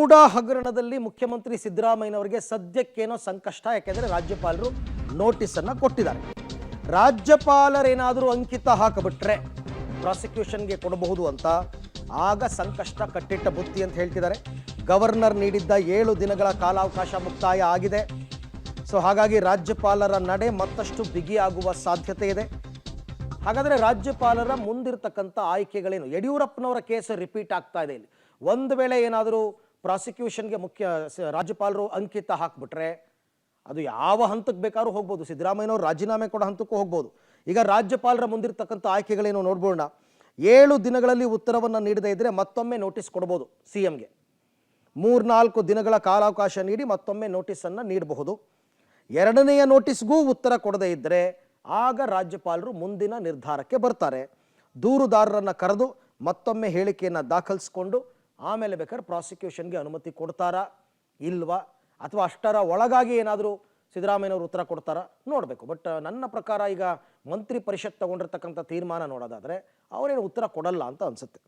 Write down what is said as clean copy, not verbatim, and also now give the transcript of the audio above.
ಮೂಡಾ ಹಗರಣದಲ್ಲಿ ಮುಖ್ಯಮಂತ್ರಿ ಸಿದ್ದರಾಮಯ್ಯನವರಿಗೆ ಸದ್ಯಕ್ಕೇನೋ ಸಂಕಷ್ಟ. ಯಾಕೆಂದರೆ ರಾಜ್ಯಪಾಲರು ನೋಟಿಸನ್ನು ಕೊಟ್ಟಿದ್ದಾರೆ. ರಾಜ್ಯಪಾಲರೇನಾದರೂ ಅಂಕಿತ ಹಾಕಿಬಿಟ್ರೆ ಪ್ರಾಸಿಕ್ಯೂಷನ್ಗೆ ಕೊಡಬಹುದು ಅಂತ, ಆಗ ಸಂಕಷ್ಟ ಕಟ್ಟಿಟ್ಟ ಬುತ್ತಿ ಅಂತ ಹೇಳ್ತಿದ್ದಾರೆ. ಗವರ್ನರ್ ನೀಡಿದ್ದ 7 ದಿನಗಳ ಕಾಲಾವಕಾಶ ಮುಕ್ತಾಯ ಆಗಿದೆ. ಸೊ ಹಾಗಾಗಿ ರಾಜ್ಯಪಾಲರ ನಡೆ ಮತ್ತಷ್ಟು ಬಿಗಿಯಾಗುವ ಸಾಧ್ಯತೆ ಇದೆ. ಹಾಗಾದರೆ ರಾಜ್ಯಪಾಲರ ಮುಂದಿರ್ತಕ್ಕಂಥ ಆಯ್ಕೆಗಳೇನು? ಯಡಿಯೂರಪ್ಪನವರ ಕೇಸ್ ರಿಪೀಟ್ ಆಗ್ತಾ ಇದೆ. ಇಲ್ಲಿ ಒಂದು ವೇಳೆ ಏನಾದರೂ ಪ್ರಾಸಿಕ್ಯೂಷನ್ಗೆ ರಾಜ್ಯಪಾಲರು ಅಂಕಿತ ಹಾಕ್ಬಿಟ್ರೆ ಅದು ಯಾವ ಹಂತಕ್ಕೆ ಬೇಕಾದ್ರೂ ಹೋಗ್ಬೋದು. ಸಿದ್ದರಾಮಯ್ಯನವರು ರಾಜೀನಾಮೆ ಕೊಡೋ ಹಂತಕ್ಕೂ ಹೋಗ್ಬೋದು. ಈಗ ರಾಜ್ಯಪಾಲರ ಮುಂದಿರ್ತಕ್ಕಂಥ ಆಯ್ಕೆಗಳೇನು ನೋಡ್ಬೋಣ. 7 ದಿನಗಳಲ್ಲಿ ಉತ್ತರವನ್ನು ನೀಡದೇ ಇದ್ದರೆ ಮತ್ತೊಮ್ಮೆ ನೋಟಿಸ್ ಕೊಡ್ಬೋದು. CMಗೆ 3-4 ದಿನಗಳ ಕಾಲಾವಕಾಶ ನೀಡಿ ಮತ್ತೊಮ್ಮೆ ನೋಟಿಸನ್ನು ನೀಡಬಹುದು. 2ನೆಯ ನೋಟಿಸ್ಗೂ ಉತ್ತರ ಕೊಡದೇ ಇದ್ದರೆ ಆಗ ರಾಜ್ಯಪಾಲರು ಮುಂದಿನ ನಿರ್ಧಾರಕ್ಕೆ ಬರ್ತಾರೆ. ದೂರುದಾರರನ್ನು ಕರೆದು ಮತ್ತೊಮ್ಮೆ ಹೇಳಿಕೆಯನ್ನು ದಾಖಲಿಸಿಕೊಂಡು ಆಮೇಲೆ ಬೇಕಾದ್ರೆ ಪ್ರಾಸಿಕ್ಯೂಷನ್ಗೆ ಅನುಮತಿ ಕೊಡ್ತಾರಾ ಇಲ್ವಾ, ಅಥವಾ ಅಷ್ಟರ ಒಳಗಾಗಿ ಏನಾದರೂ ಸಿದ್ದರಾಮಯ್ಯನವರು ಉತ್ತರ ಕೊಡ್ತಾರಾ ನೋಡಬೇಕು. ಬಟ್ ನನ್ನ ಪ್ರಕಾರ ಈಗ ಮಂತ್ರಿ ಪರಿಷತ್ ತಗೊಂಡಿರ್ತಕ್ಕಂಥ ತೀರ್ಮಾನ ನೋಡೋದಾದರೆ ಅವರೇನು ಉತ್ತರ ಕೊಡಲ್ಲ ಅಂತ ಅನಿಸುತ್ತೆ.